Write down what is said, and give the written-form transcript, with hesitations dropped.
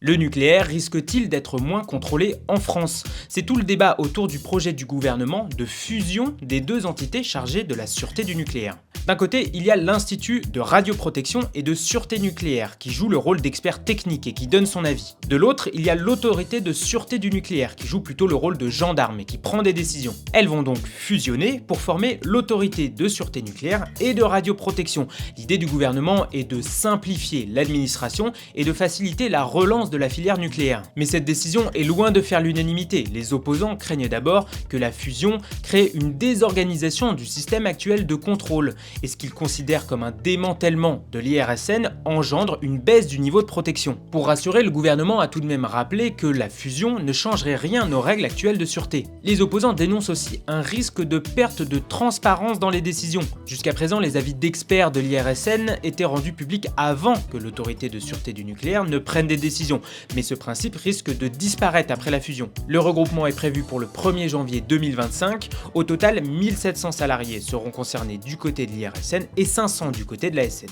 Le nucléaire risque-t-il d'être moins contrôlé en France? C'est tout le débat autour du projet du gouvernement de fusion des deux entités chargées de la sûreté du nucléaire. D'un côté, il y a l'Institut de radioprotection et de sûreté nucléaire qui joue le rôle d'expert technique et qui donne son avis. De l'autre, il y a l'Autorité de sûreté du nucléaire qui joue plutôt le rôle de gendarme et qui prend des décisions. Elles vont donc fusionner pour former l'Autorité de sûreté nucléaire et de radioprotection. L'idée du gouvernement est de simplifier l'administration et de faciliter la relance de la filière nucléaire. Mais cette décision est loin de faire l'unanimité. Les opposants craignent d'abord que la fusion crée une désorganisation du système actuel de contrôle, et ce qu'ils considèrent comme un démantèlement de l'IRSN engendre une baisse du niveau de protection. Pour rassurer, le gouvernement a tout de même rappelé que la fusion ne changerait rien aux règles actuelles de sûreté. Les opposants dénoncent aussi un risque de perte de transparence dans les décisions. Jusqu'à présent, les avis d'experts de l'IRSN étaient rendus publics avant que l'autorité de sûreté du nucléaire ne prenne des décisions, mais ce principe risque de disparaître après la fusion. Le regroupement est prévu pour le 1er janvier 2025. Au total, 1700 salariés seront concernés du côté de l'IRSN et 500 du côté de l'ASN.